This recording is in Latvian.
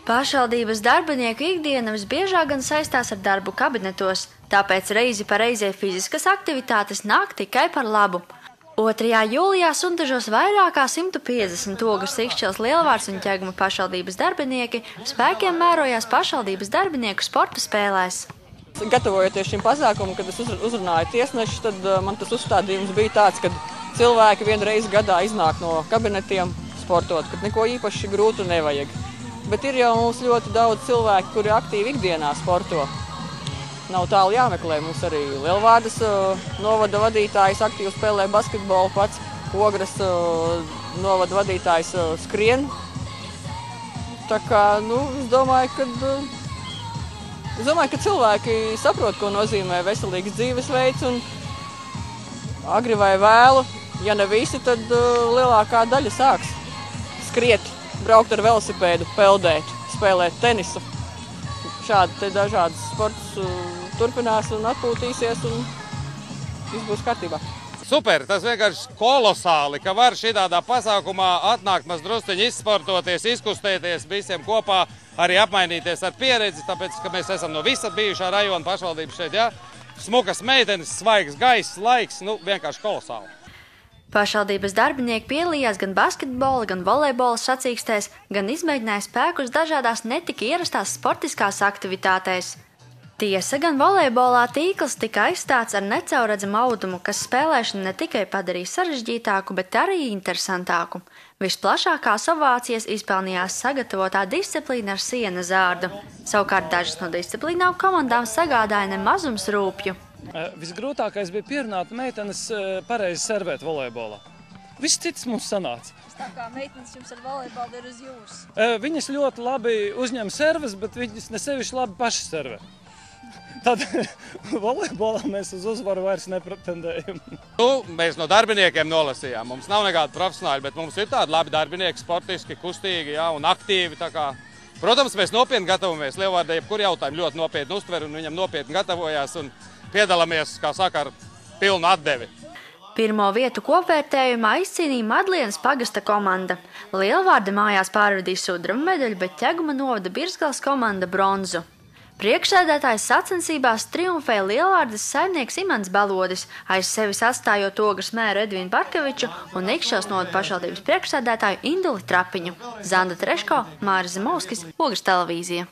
Pašvaldības darbinieku ikdiena visbiežāk gan saistās ar darbu kabinetos, tāpēc reizi pa reizei fiziskas aktivitātes nāk tikai par labu. 2. jūlijā Suntažos vairāk kā 150 Ogres, Ikšķils, Lielvārds un Ķeguma pašvaldības darbinieki spēkiem mērojās pašvaldības darbinieku sporta spēlēs. Gatavojoties šim pasākumam, kad es uzrunāju tiesnešus, tad man tas uzstādījums bija tāds, ka cilvēki vienu reizi gadā iznāk no kabinetiem sportot, kad neko īpaši grūtu nevajag. Bet ir jau mums ļoti daudz cilvēku, kuri aktīvi ikdienā sporto. Nav tālu jāmeklē. Mums arī Lielvārdas novada vadītājs aktīvi spēlē basketbolu, pats Ogres novada vadītājs skrien. Tā kā, es domāju, ka cilvēki saprot, ko nozīmē veselīgs dzīvesveids, un agri vai vēlu, ja ne visi, tad lielākā daļa sāks skriet, braukt ar velosipēdu, peldēt, spēlēt tenisu. Šādi te dažādas sports turpinās un atpūtīsies, un viss būs kārtībā. Super, tas vienkārši kolosāli, ka var šitādā pasākumā atnākt maz drusciņi izsportoties, izkustēties visiem kopā, arī apmainīties ar pieredzi, tāpēc, ka mēs esam no visa bijušā rajona pašvaldības šeit, ja? Smukas meitenes, svaigs gaiss, laiks, vienkārši kolosāli. Pašvaldības darbinieki piedalījās gan basketbola, gan volejbola sacīkstēs, gan izmēģināja spēkus dažādās netika ierastās sportiskās aktivitātēs. Tiesa, gan volejbolā tīkls tika aizstāts ar necauredzamu audumu, kas spēlēšanu ne tikai padarīja sarežģītāku, bet arī interesantāku. Visplašākās ovācijas izpelnījās sagatavotā disciplīna ar siena zārdu. Savukārt dažas no disciplīnām komandām sagādāja nemazums rūpju. Visgrūtākais bija pierunāt meitenes pareizi servēt volejbolā. Viss cits mums sanāca. Tā kā meitenes jums ar volejbolu ir uz jūras? Viņas ļoti labi uzņem serves, bet viņas nesevišķi labi paši servē. Tad volejbolā mēs uz uzvaru vairs nepretendējam. Mēs no darbiniekiem nolasījām. Mums nav nekāda profesionāļa, bet mums ir tādi labi darbinieki, sportiski, kustīgi, un aktīvi. Protams, mēs nopietni gatavojamies. Lielvārdē jebkur jautājumu ļoti nopietni uztver, un viņam nopietni gatavojās, un piedalāmies, kā saka, ar pilnu atdevi. Pirmo vietu kopvērtējumā izcīnīja Madlienas pagasta komanda. Lielvārda mājās pārvedīja sudraba medaļu, bet Ķeguma novada Birzgales komanda bronzu. Priekšsēdētājs sacensībās triumfēja Lielvārdas saimnieks Imants Balodis, aiz sevis atstājot Ogres mēru Edvinu Barkeviču un Ikšķils novada pašvaldības priekšsēdētāju Induli Trapiņu. Zanda Treško, Māris Zemovskis, Ogres televīzija.